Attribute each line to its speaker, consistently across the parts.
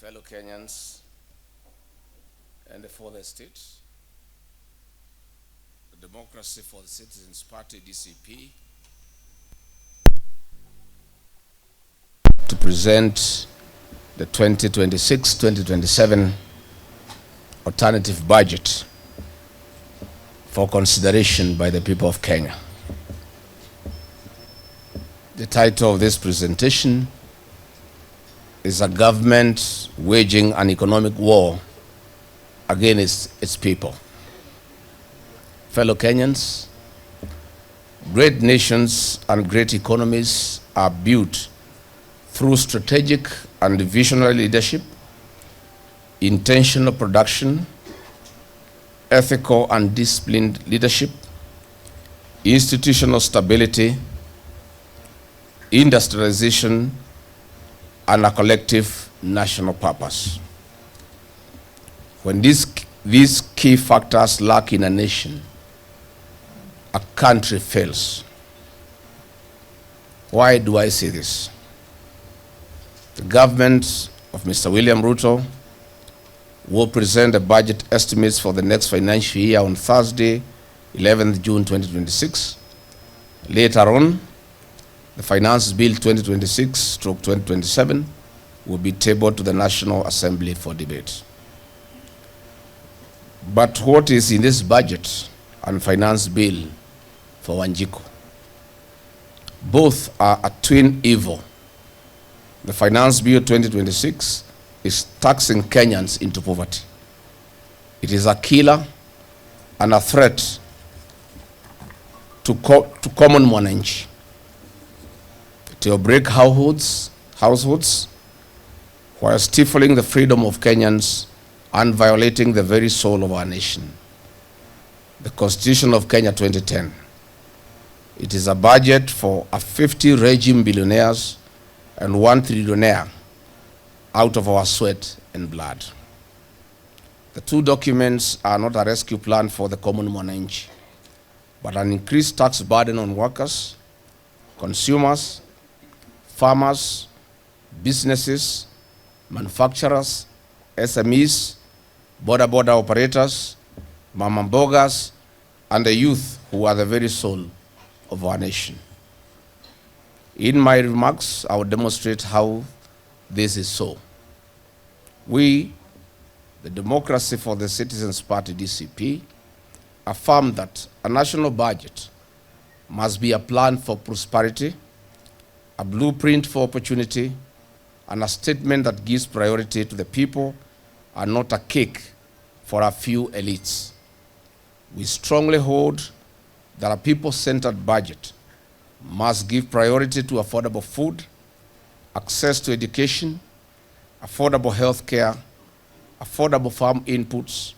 Speaker 1: fellow Kenyans and the fourth estate, the Democracy for the Citizens Party, DCP, to present the 2026-2027 alternative budget for consideration by the people of Kenya. The title of this presentation is "A Government Waging an Economic War Against its People." Fellow Kenyans, great nations and great economies are built through strategic and visionary leadership, intentional production, ethical and disciplined leadership, institutional stability, industrialization, and a collective national purpose. When these key factors lack in a nation, a country fails. Why do I say this? The government of Mr. William Ruto will present the budget estimates for the next financial year on Thursday, 11th June 2026. Later on, the Finance Bill 2026/2027 will be tabled to the National Assembly for debate. But what is in this budget and Finance Bill for Wanjiku? Both are a twin evil. The Finance Bill 2026 is taxing Kenyans into poverty. It is a killer and a threat to common mwananchi. It will break households while stifling the freedom of Kenyans and violating the very soul of our nation. The Constitution of Kenya 2010. It is a budget for a 50 regime billionaires and 1 trillionaire out of our sweat and blood. The two documents are not a rescue plan for the common mwananchi, but an increased tax burden on workers, consumers, farmers, businesses, manufacturers, SMEs, border operators, mama mbogas, and the youth who are the very soul of our nation. In my remarks, I will demonstrate how this is so. We, the Democracy for the Citizens Party, DCP, affirm that a national budget must be a plan for prosperity, a blueprint for opportunity, and a statement that gives priority to the people and not a cake for a few elites. We strongly hold that a people-centered budget must give priority to affordable food, access to education, affordable health care, affordable farm inputs,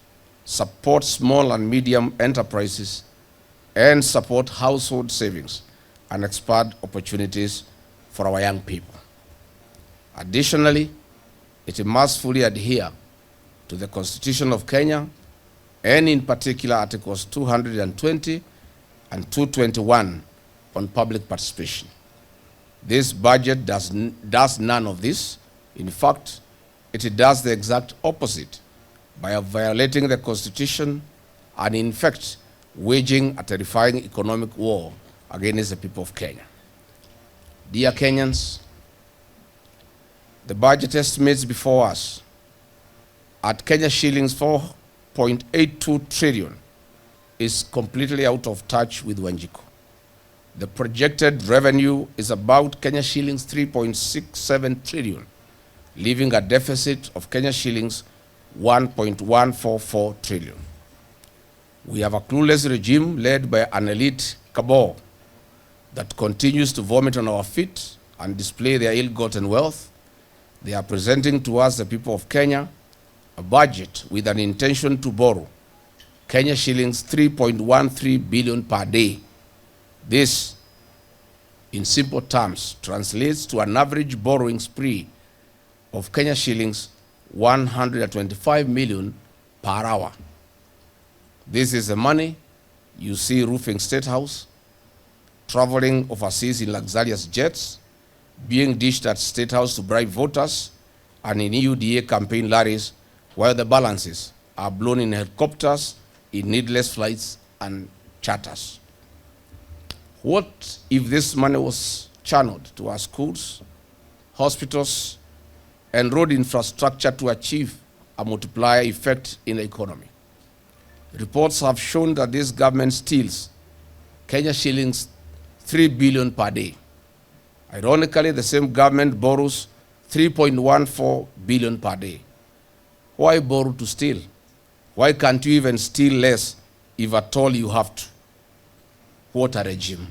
Speaker 1: support small and medium enterprises, and support household savings and expand opportunities for our young people. Additionally, it must fully adhere to the Constitution of Kenya, and in particular Articles 220 and 221 on public participation. This budget does none of this. In fact, it does the exact opposite by violating the Constitution and in fact waging a terrifying economic war against the people of Kenya. Dear Kenyans, the budget estimates before us at Kenya shillings 4.82 trillion is completely out of touch with Wanjiku. The projected revenue is about Kenya shillings 3.67 trillion, leaving a deficit of Kenya shillings 1.144 trillion. We have a clueless regime led by an elite cabal that continues to vomit on our feet and display their ill-gotten wealth. They are presenting to us, the people of Kenya, a budget with an intention to borrow Kenya shillings 3.13 billion per day. This, in simple terms, translates to an average borrowing spree of Kenya shillings 125 million per hour. This is the money you see roofing State House, traveling overseas in luxurious jets, being dished at State House to bribe voters, and in UDA campaign rallies, while the balances are blown in helicopters, in needless flights and charters. What if this money was channeled to our schools, hospitals, and road infrastructure to achieve a multiplier effect in the economy? Reports have shown that this government steals Kenya shillings 3 billion per day. Ironically, the same government borrows 3.14 billion per day. Why borrow to steal? Why can't you even steal less if at all you have to? What a regime.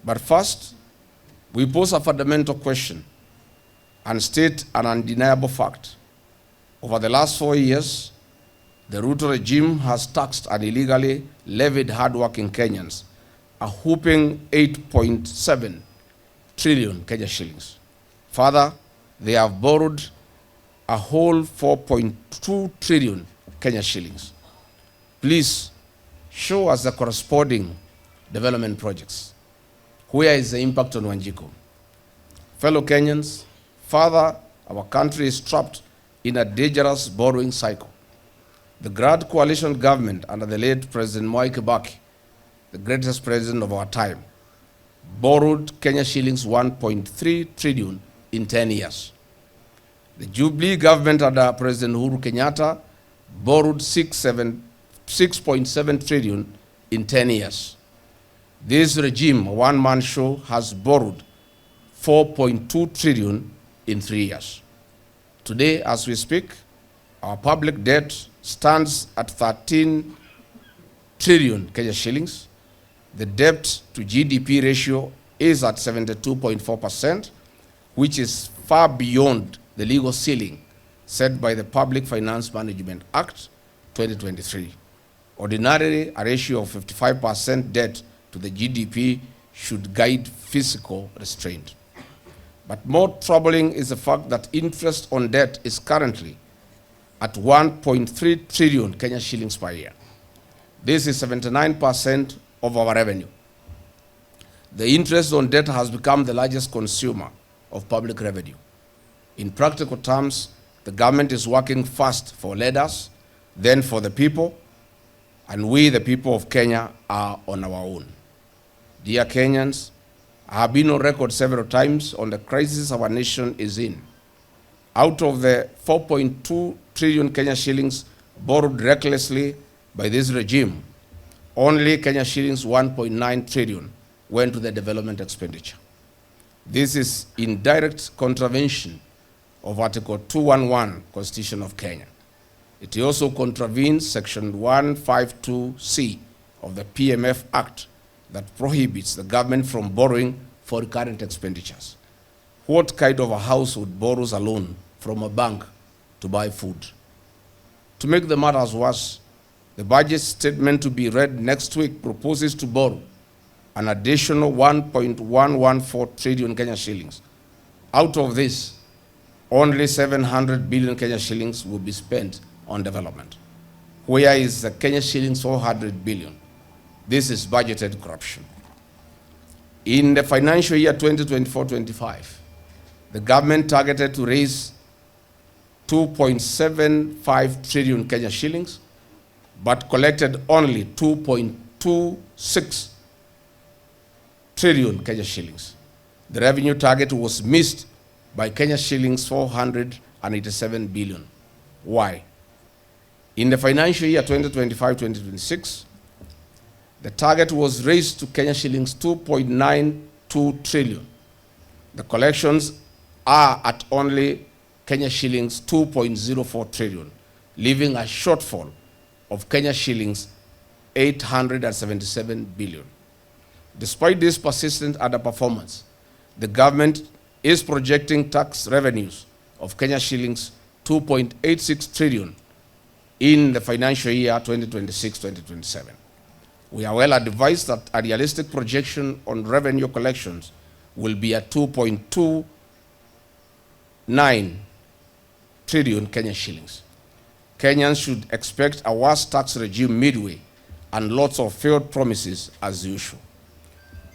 Speaker 1: But first, we pose a fundamental question and state an undeniable fact. Over the last 4 years, the Ruto regime has taxed and illegally levied hardworking Kenyans a whopping 8.7 trillion Kenya shillings. Further, they have borrowed a whole 4.2 trillion Kenya shillings. Please show us the corresponding development projects. Where is the impact on Wanjiko? Fellow Kenyans, further, our country is trapped in a dangerous borrowing cycle. The Grand Coalition government under the late President Mwai Kibaki, the greatest president of our time, borrowed Kenya shillings 1.3 trillion in 10 years. The Jubilee government under President Uhuru Kenyatta borrowed 6.7 trillion in 10 years. This regime, a one-man show, has borrowed 4.2 trillion in 3 years. Today, as we speak, our public debt stands at 13 trillion Kenya shillings. The debt to GDP ratio is at 72.4%, which is far beyond the legal ceiling set by the Public Finance Management Act 2023. Ordinarily, a ratio of 55% debt to the GDP should guide fiscal restraint. But more troubling is the fact that interest on debt is currently at 1.3 trillion Kenya shillings per year. This is 79% of our revenue. The interest on debt has become the largest consumer of public revenue. In practical terms, the government is working first for leaders, then for the people, and we, the people of Kenya, are on our own. Dear Kenyans, I have been on record several times on the crisis our nation is in. Out of the 4.2 trillion Kenya shillings borrowed recklessly by this regime, only Kenya shillings 1.9 trillion went to the development expenditure. This is in direct contravention of Article 211 Constitution of Kenya. It also contravenes Section 152C of the PMF Act that prohibits the government from borrowing for current expenditures. What kind of a household borrows a loan from a bank to buy food? To make the matters worse, the budget statement to be read next week proposes to borrow an additional 1.114 trillion Kenya shillings. Out of this, only 700 billion Kenya shillings will be spent on development. Where is the Kenya shillings 400 billion? This is budgeted corruption. In the financial year 2024-25, the government targeted to raise 2.75 trillion Kenya shillings, but collected only 2.26 trillion Kenya shillings. The revenue target was missed by Kenya shillings 487 billion. Why? In the financial year 2025-2026, the target was raised to Kenya shillings 2.92 trillion. The collections are at only Kenya shillings 2.04 trillion, leaving a shortfall of Kenya shillings 877 billion. Despite this persistent underperformance, the government is projecting tax revenues of Kenya shillings 2.86 trillion in the financial year 2026-2027. We are well advised that a realistic projection on revenue collections will be at 2.29 trillion Kenya shillings. Kenyans should expect a worse tax regime midway and lots of failed promises as usual.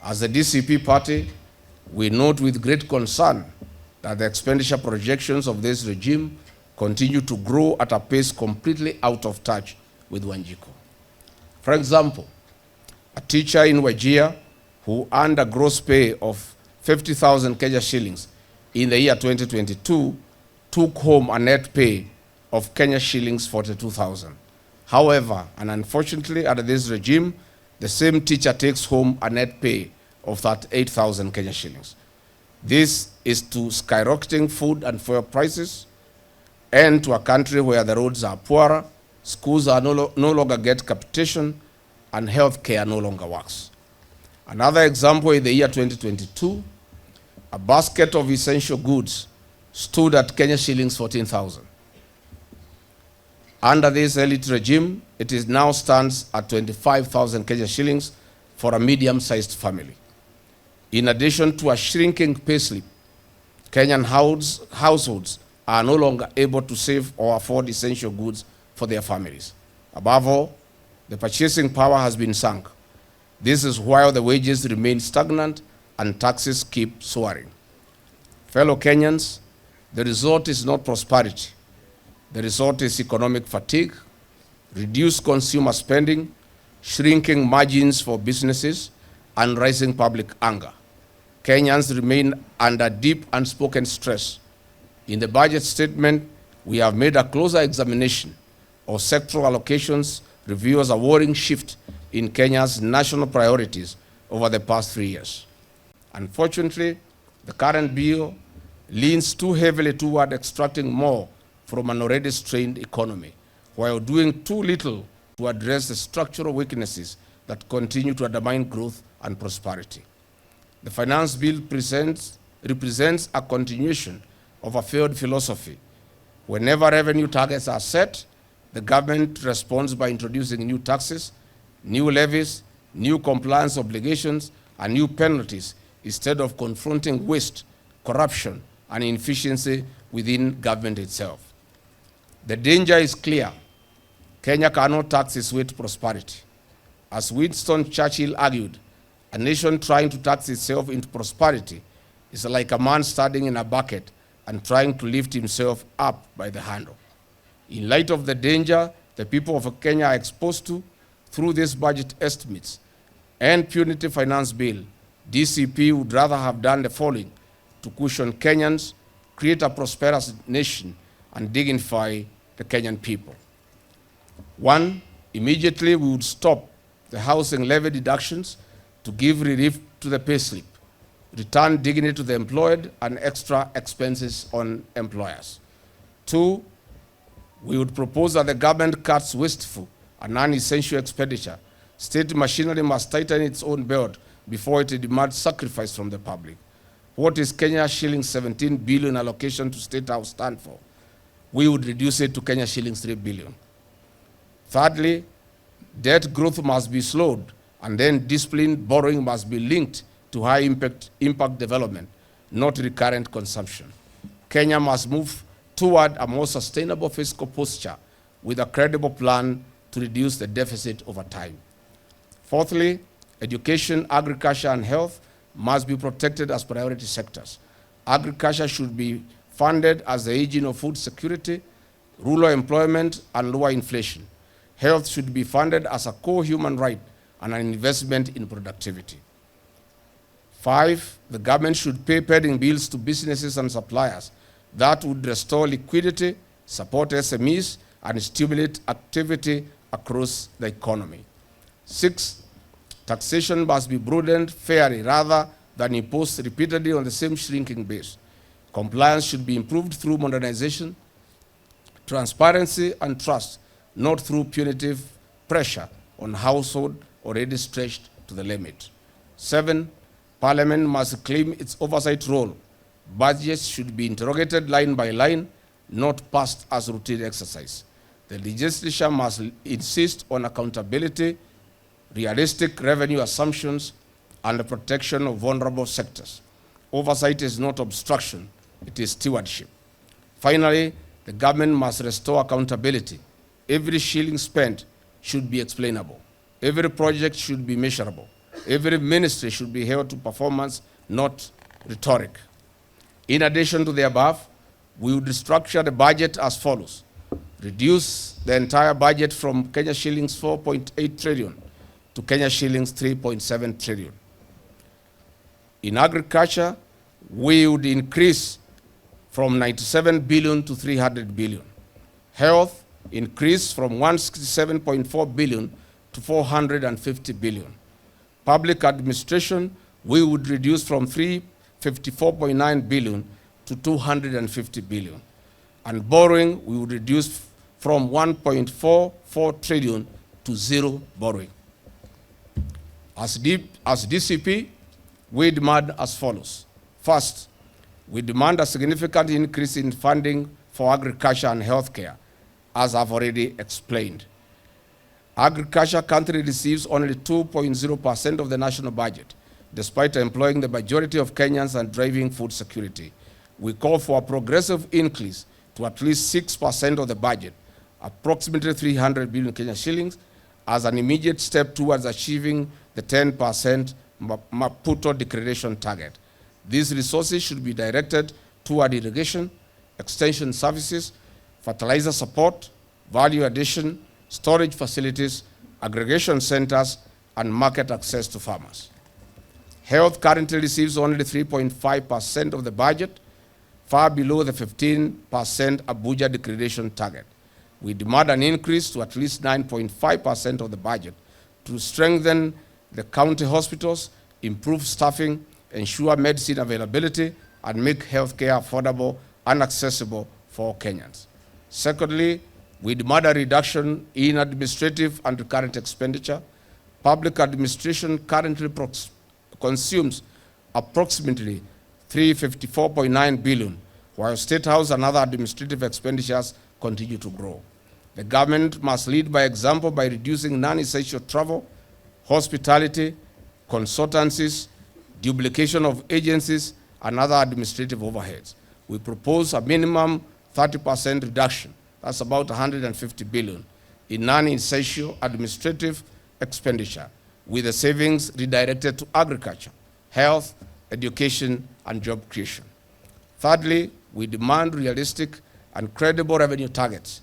Speaker 1: As the DCP party, we note with great concern that the expenditure projections of this regime continue to grow at a pace completely out of touch with Wanjiku. For example, a teacher in Wajir who earned a gross pay of 50,000 Kenya shillings in the year 2022 took home a net pay of Kenya shillings 42,000. However, and unfortunately under this regime, the same teacher takes home a net pay of 38,000 Kenya shillings. This is to skyrocketing food and fuel prices, and to a country where the roads are poorer, schools are no longer get capitation, and health care no longer works. Another example, in the year 2022, a basket of essential goods stood at Kenya shillings 14,000. Under this elite regime, it is now stands at 25,000 Kenya shillings for a medium-sized family. In addition to a shrinking payslip, Kenyan households are no longer able to save or afford essential goods for their families. Above all, the purchasing power has been sunk. This is while the wages remain stagnant and taxes keep soaring. Fellow Kenyans, the result is not prosperity. The result is economic fatigue, reduced consumer spending, shrinking margins for businesses, and rising public anger. Kenyans remain under deep unspoken stress. In the budget statement, we have made a closer examination of sectoral allocations, reveals a worrying shift in Kenya's national priorities over the past 3 years. Unfortunately, the current bill leans too heavily toward extracting more from an already strained economy, while doing too little to address the structural weaknesses that continue to undermine growth and prosperity. The finance bill represents a continuation of a failed philosophy. Whenever revenue targets are set, the government responds by introducing new taxes, new levies, new compliance obligations, and new penalties instead of confronting waste, corruption, and inefficiency within government itself. The danger is clear. Kenya cannot tax its way to prosperity. As Winston Churchill argued, a nation trying to tax itself into prosperity is like a man standing in a bucket and trying to lift himself up by the handle. In light of the danger the people of Kenya are exposed to through these budget estimates and punitive finance bill, DCP would rather have done the following to cushion Kenyans, create a prosperous nation, and dignify the Kenyan people. 1, immediately we would stop the housing levy deductions to give relief to the payslip, return dignity to the employed, and extra expenses on employers. 2, we would propose that the government cuts wasteful and non-essential expenditure. State machinery must tighten its own belt before it demands sacrifice from the public. What is Kenya shillings 17 billion allocation to State House stand for? We would reduce it to Kenya shillings 3 billion. Thirdly, debt growth must be slowed, and then disciplined borrowing must be linked to high impact development, not recurrent consumption. Kenya must move toward a more sustainable fiscal posture with a credible plan to reduce the deficit over time. Fourthly, education, agriculture, and health must be protected as priority sectors. Agriculture should be funded as the engine of food security, rural employment, and lower inflation. Health should be funded as a core human right and an investment in productivity. 5, the government should pay pending bills to businesses and suppliers. That would restore liquidity, support SMEs, and stimulate activity across the economy. 6, taxation must be broadened fairly rather than imposed repeatedly on the same shrinking base. Compliance should be improved through modernization, transparency, and trust, not through punitive pressure on households already stretched to the limit. 7, Parliament must claim its oversight role. Budgets should be interrogated line by line, not passed as routine exercise. The legislature must insist on accountability, realistic revenue assumptions, and the protection of vulnerable sectors. Oversight is not obstruction, it is stewardship. Finally, the government must restore accountability. Every shilling spent should be explainable. Every project should be measurable. Every ministry should be held to performance, not rhetoric. In addition to the above, we would structure the budget as follows. Reduce the entire budget from Kenya shillings 4.8 trillion to Kenya shillings 3.7 trillion. In agriculture, we would increase from 97 billion to 300 billion. Health increase from 167.4 billion to 450 billion. Public administration, we would reduce from 354.9 billion to 250 billion. And borrowing, we would reduce from 1.44 trillion to zero borrowing. As DCP, we demand as follows. First, we demand a significant increase in funding for agriculture and healthcare, as I've already explained. Agriculture currently receives only 2.0% of the national budget, despite employing the majority of Kenyans and driving food security. We call for a progressive increase to at least 6% of the budget, approximately 300 billion Kenya shillings, as an immediate step towards achieving the 10% Maputo Declaration target. These resources should be directed toward irrigation, extension services, fertilizer support, value addition, storage facilities, aggregation centers, and market access to farmers. Health currently receives only 3.5% of the budget, far below the 15% Abuja Declaration target. We demand an increase to at least 9.5% of the budget to strengthen the county hospitals, improve staffing, ensure medicine availability, and make healthcare affordable and accessible for Kenyans. Secondly, we demand a reduction in administrative and recurrent expenditure. Public administration currently consumes approximately 354.9 billion, while State House and other administrative expenditures continue to grow. The government must lead by example by reducing non-essential travel, hospitality, consultancies, duplication of agencies, and other administrative overheads. We propose a minimum 30% reduction, that's about 150 billion, in non-essential administrative expenditure, with the savings redirected to agriculture, health, education, and job creation. Thirdly, we demand realistic and credible revenue targets.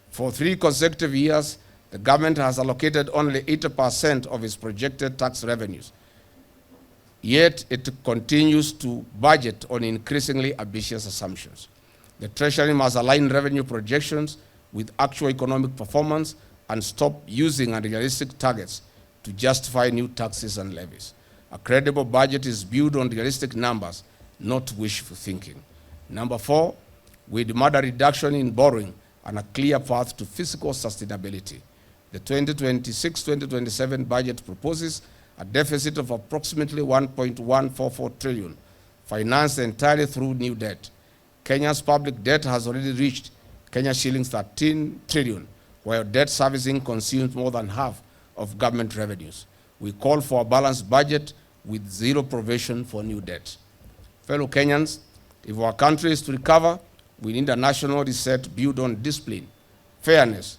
Speaker 1: For 3 consecutive years, the government has allocated only 80% of its projected tax revenues. Yet it continues to budget on increasingly ambitious assumptions. The Treasury must align revenue projections with actual economic performance and stop using unrealistic targets to justify new taxes and levies. A credible budget is built on realistic numbers, not wishful thinking. Number 4, we demand a reduction in borrowing and a clear path to fiscal sustainability. The 2026-2027 budget proposes a deficit of approximately 1.144 trillion, financed entirely through new debt. Kenya's public debt has already reached Kenya shillings 13 trillion, while debt servicing consumes more than half of government revenues. We call for a balanced budget with zero provision for new debt. Fellow Kenyans, if our country is to recover, we need a national reset built on discipline, fairness,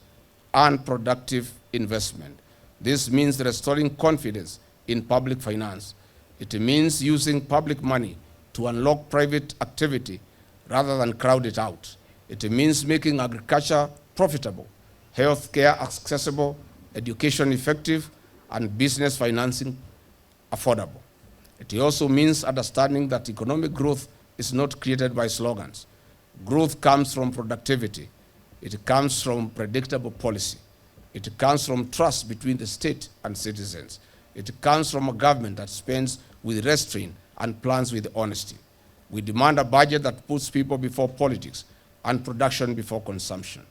Speaker 1: and productive investment. This means restoring confidence in public finance. It means using public money to unlock private activity rather than crowd it out. It means making agriculture profitable, healthcare accessible, education effective, and business financing affordable. It also means understanding that economic growth is not created by slogans. Growth comes from productivity. It comes from predictable policy. It comes from trust between the state and citizens. It comes from a government that spends with restraint and plans with honesty. We demand a budget that puts people before politics and production before consumption.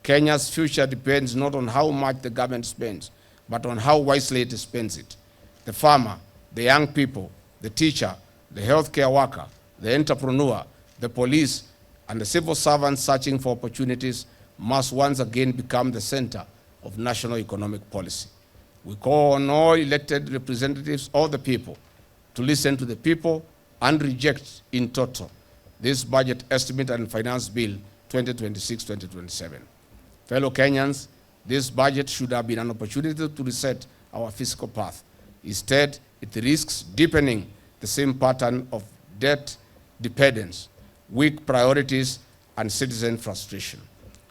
Speaker 1: Kenya's future depends not on how much the government spends, but on how wisely it spends it. The farmer, the young people, the teacher, the healthcare worker, the entrepreneur, the police, and the civil servants searching for opportunities must once again become the center of national economic policy. We call on all elected representatives of the people to listen to the people and reject in total this budget estimate and finance bill 2026-2027. Fellow Kenyans, this budget should have been an opportunity to reset our fiscal path. Instead, it risks deepening the same pattern of debt dependence, weak priorities, and citizen frustration.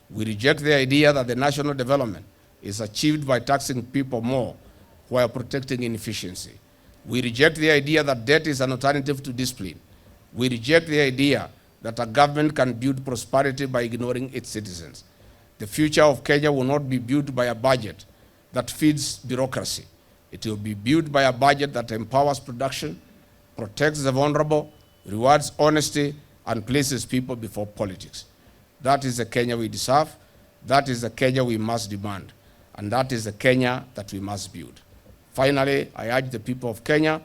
Speaker 1: We reject the idea that the national development is achieved by taxing people more while protecting inefficiency. We reject the idea that debt is an alternative to discipline. We reject the idea that a government can build prosperity by ignoring its citizens. The future of Kenya will not be built by a budget that feeds bureaucracy. It will be built by a budget that empowers production, protects the vulnerable, rewards honesty, and places people before politics. That is the Kenya we deserve. That is the Kenya we must demand. And that is the Kenya that we must build. Finally, I urge the people of Kenya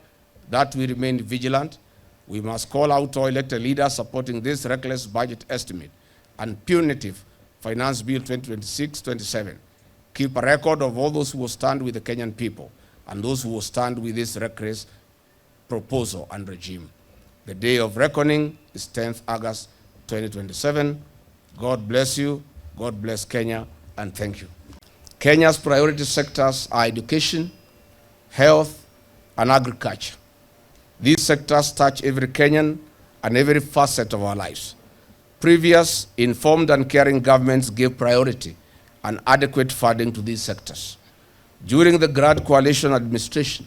Speaker 1: that we remain vigilant. We must call out our elected leaders supporting this reckless budget estimate and punitive Finance Bill 2026-27. Keep a record of all those who will stand with the Kenyan people and those who will stand with this reckless proposal and regime. The day of reckoning is 10th August 2027. God bless you, God bless Kenya, and thank you. Kenya's priority sectors are education, health, and agriculture. These sectors touch every Kenyan and every facet of our lives. Previous informed and caring governments gave priority and adequate funding to these sectors. During the Grand Coalition administration,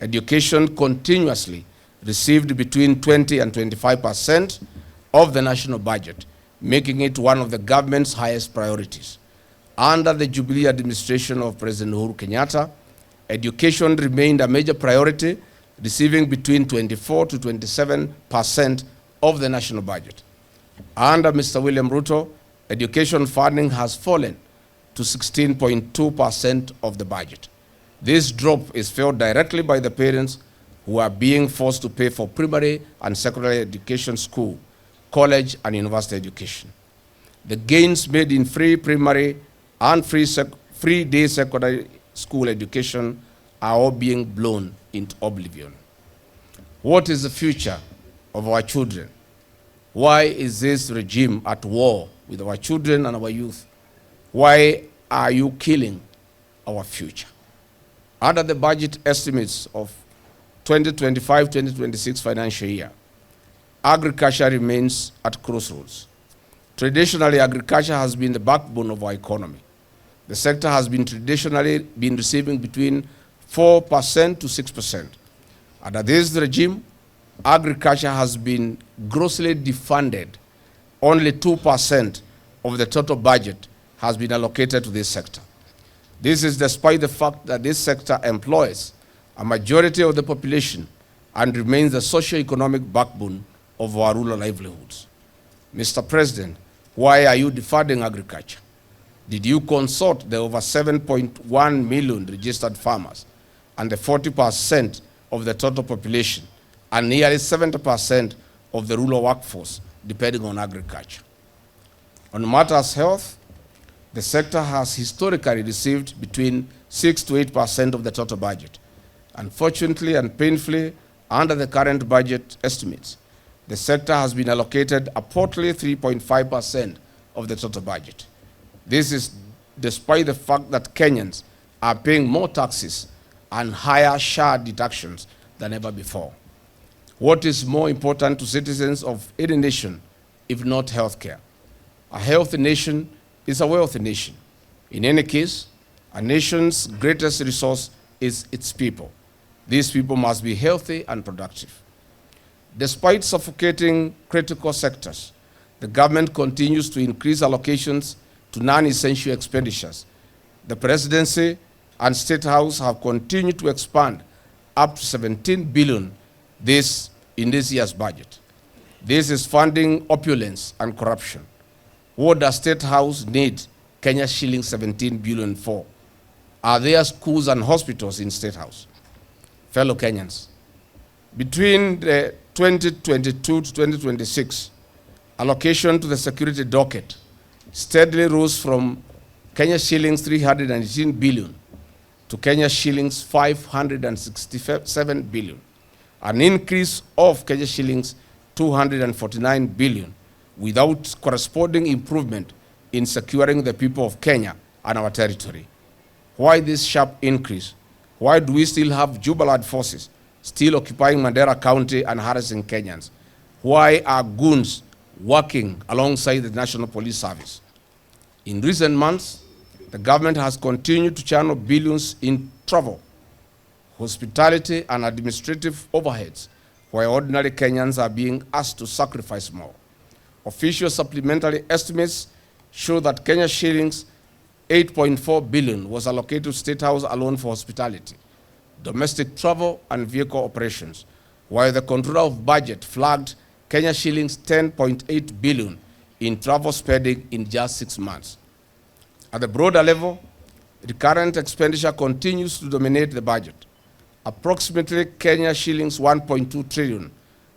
Speaker 1: education continuously received between 20 and 25% of the national budget, making it one of the government's highest priorities. Under the Jubilee administration of President Uhuru Kenyatta, education remained a major priority, receiving between 24 to 27% of the national budget. Under Mr. William Ruto, education funding has fallen to 16.2% of the budget. This drop is felt directly by the parents who are being forced to pay for primary and secondary education, school, college, and university education. The gains made in free primary and free day secondary school education are all being blown into oblivion. What is the future of our children? Why is this regime at war with our children and our youth? Why are you killing our future? Under the budget estimates of 2025-2026 financial year, agriculture remains at crossroads. Traditionally, agriculture has been the backbone of our economy. The sector has been traditionally been receiving between 4% to 6%. Under this regime, agriculture has been grossly defunded. Only 2% of the total budget has been allocated to this sector. This is despite the fact that this sector employs a majority of the population and remains the socio-economic backbone of our rural livelihoods. Mr. President, why are you defunding agriculture? Did you consult the over 7.1 million registered farmers and the 40% of the total population and nearly 70% of the rural workforce depending on agriculture? On matters health, the sector has historically received between 6 to 8% of the total budget. Unfortunately and painfully, under the current budget estimates, the sector has been allocated a portly 3.5% of the total budget. This is despite the fact that Kenyans are paying more taxes and higher share deductions than ever before. What is more important to citizens of any nation if not healthcare? A healthy nation is a wealthy nation. In any case, a nation's greatest resource is its people. These people must be healthy and productive. Despite suffocating critical sectors, the government continues to increase allocations to non-essential expenditures. The presidency and State House have continued to expand up to 17 billion in this year's budget. This is funding opulence and corruption. What does State House need Kenya shillings 17 billion for? Are there schools and hospitals in State House? Fellow Kenyans, between the 2022 to 2026, allocation to the security docket steadily rose from Kenya shillings 318 billion to Kenya shillings 567 billion, an increase of Kenya shillings 249 billion without corresponding improvement in securing the people of Kenya and our territory. Why this sharp increase? Why do we still have Jubilant forces still occupying Mandera County and harassing Kenyans? why are goons working alongside the National Police Service? In recent months, the government has continued to channel billions in travel, hospitality, and administrative overheads, where ordinary Kenyans are being asked to sacrifice more. Official supplementary estimates show that Kenya shillings 8.4 billion was allocated to State House alone for hospitality, domestic travel, and vehicle operations, while the Controller of Budget flagged Kenya shillings 10.8 billion in travel spending in just 6 months. At the broader level, the current expenditure continues to dominate the budget. Approximately Kenya shillings 1.2 trillion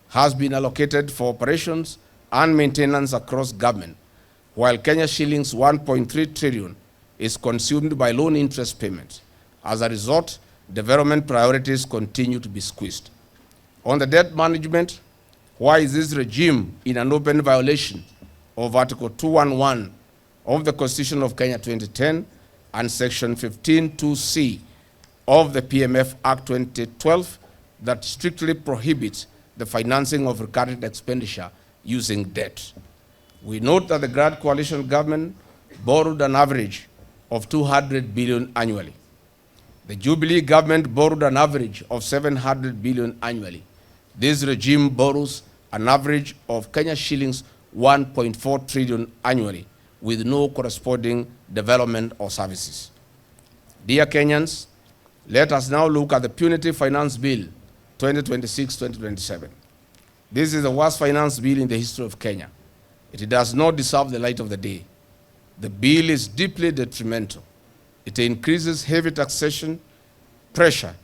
Speaker 1: has been allocated for operations and maintenance across government, while Kenya shillings 1.3 trillion is consumed by loan interest payments. As a result, development priorities continue to be squeezed. On the debt management, why is this regime in an open violation of Article 211 of the Constitution of Kenya 2010 and Section 15(2)(c) of the PMF Act 2012 that strictly prohibits the financing of recurrent expenditure using debt? We note that the Grand Coalition government borrowed an average of 200 billion annually. The Jubilee government borrowed an average of 700 billion annually. This regime borrows an average of Kenya shillings 1.4 trillion annually with no corresponding development or services. Dear Kenyans, let us now look at the Punitive Finance Bill 2026-2027. This is the worst finance bill in the history of Kenya. It does not deserve the light of the day. The bill is deeply detrimental. It increases heavy taxation pressure,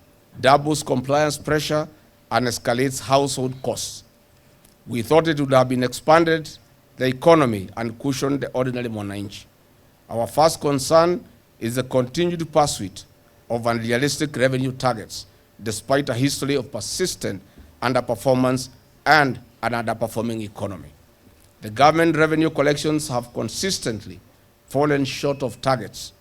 Speaker 1: doubles compliance pressure, and escalates household costs. We thought it would have been expanded the economy and cushioned the ordinary mwananchi. Our first concern is the continued pursuit of unrealistic revenue targets, despite a history of persistent underperformance and an underperforming economy. The government revenue collections have consistently fallen short of targets,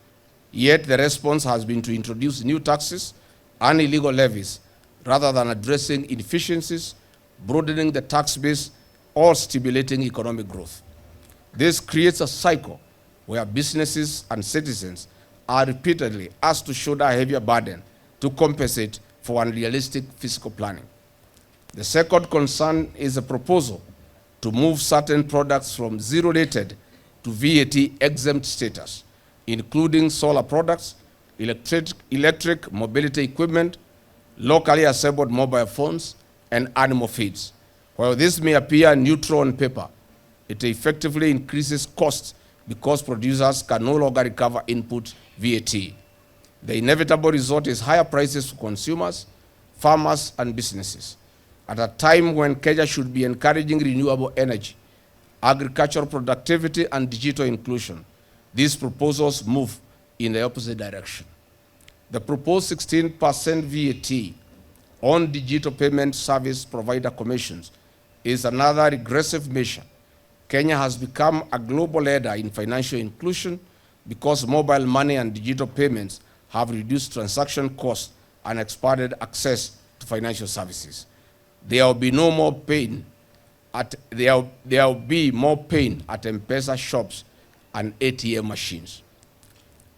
Speaker 1: yet the response has been to introduce new taxes and illegal levies rather than addressing inefficiencies, broadening the tax base, or stimulating economic growth. This creates a cycle where businesses and citizens are repeatedly asked to shoulder a heavier burden to compensate for unrealistic fiscal planning. The second concern is a proposal to move certain products from zero-rated to VAT-exempt status, including solar products, electric mobility equipment, locally assembled mobile phones, and animal feeds. While this may appear neutral on paper, it effectively increases costs because producers can no longer recover input VAT. The inevitable result is higher prices for consumers, farmers, and businesses. At a time when Kenya should be encouraging renewable energy, agricultural productivity, and digital inclusion, these proposals move in the opposite direction. The proposed 16% VAT on digital payment service provider commissions is another regressive measure. Kenya has become a global leader in financial inclusion because mobile money and digital payments have reduced transaction costs and expanded access to financial services. There will be more pain at Mpesa shops and ATM machines.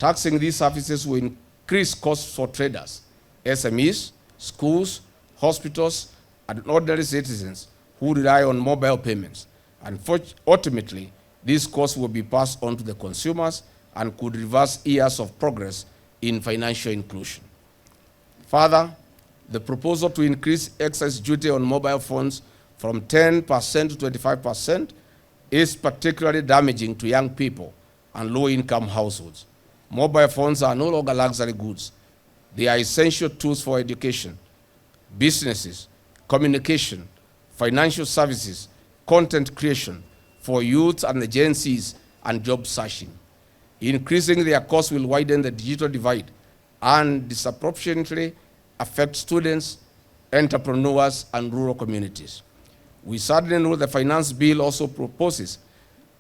Speaker 1: Taxing these services will increase costs for traders, SMEs, schools, hospitals, and ordinary citizens who rely on mobile payments. And ultimately, these costs will be passed on to the consumers and could reverse years of progress in financial inclusion. Further, the proposal to increase excess duty on mobile phones from 10% to 25% is particularly damaging to young people and low-income households. Mobile phones are no longer luxury goods. They are essential tools for education, businesses, communication, financial services, content creation for youth and the Gen Zs, and job searching. Increasing their costs will widen the digital divide and disproportionately affect students, entrepreneurs, and rural communities. We certainly know the finance bill also proposes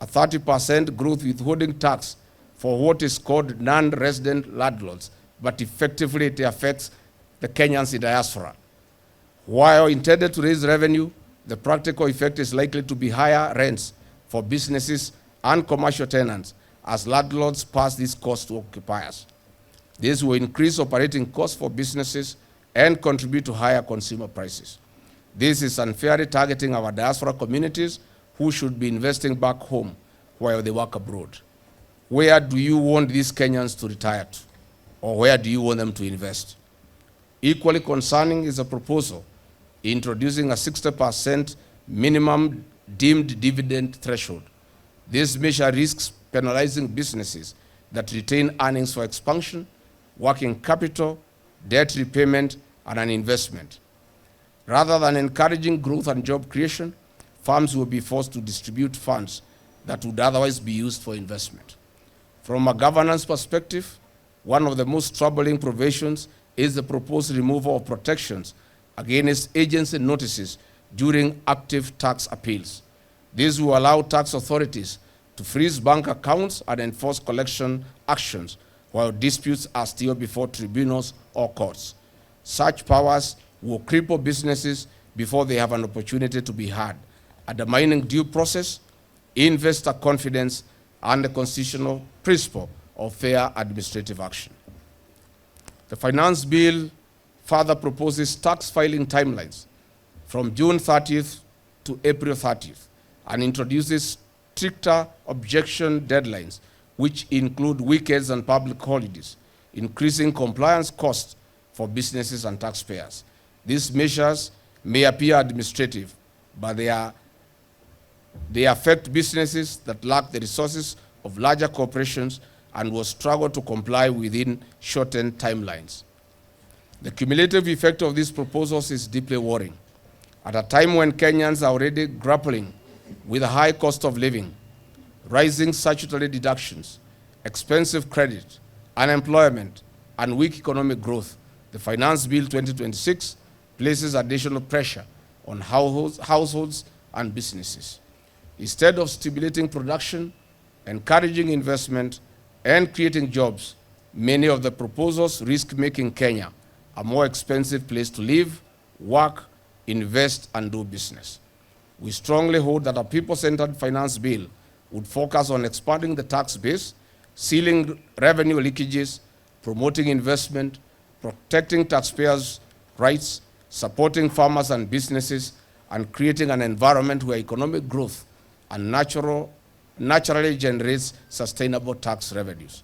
Speaker 1: a 30% growth withholding tax for what is called non-resident landlords, but effectively it affects the Kenyans in diaspora. While intended to raise revenue, The practical effect is likely to be higher rents for businesses and commercial tenants as landlords pass these costs to occupiers. This will increase operating costs for businesses and contribute to higher consumer prices. This is unfairly targeting our diaspora communities who should be investing back home while they work abroad. Where do you want these Kenyans to retire to? Or where do you want them to invest? Equally concerning is a proposal introducing a 60% minimum deemed dividend threshold. This measure risks penalizing businesses that retain earnings for expansion, working capital, debt repayment, and an investment. Rather than encouraging growth and job creation, firms will be forced to distribute funds that would otherwise be used for investment. From a governance perspective, one of the most troubling provisions is the proposed removal of protections against agency notices during active tax appeals. This will allow tax authorities to freeze bank accounts and enforce collection actions while disputes are still before tribunals or courts. Such powers will cripple businesses before they have an opportunity to be heard, undermining due process, investor confidence, and the constitutional principle of fair administrative action. The finance bill further proposes tax filing timelines from June 30th to April 30th and introduces stricter objection deadlines, which include weekends and public holidays, increasing compliance costs for businesses and taxpayers. These measures may appear administrative, but they affect businesses that lack the resources of larger corporations and will struggle to comply within shortened timelines. The cumulative effect of these proposals is deeply worrying. At a time when Kenyans are already grappling with a high cost of living, rising statutory deductions, expensive credit, unemployment, and weak economic growth, the Finance Bill 2026 places additional pressure on households and businesses. Instead of stimulating production, encouraging investment, and creating jobs, many of the proposals risk making Kenya a more expensive place to live, work, invest, and do business. We strongly hold that a people-centered finance bill would focus on expanding the tax base, sealing revenue leakages, promoting investment, protecting taxpayers' rights, supporting farmers and businesses, and creating an environment where economic growth and naturally generates sustainable tax revenues.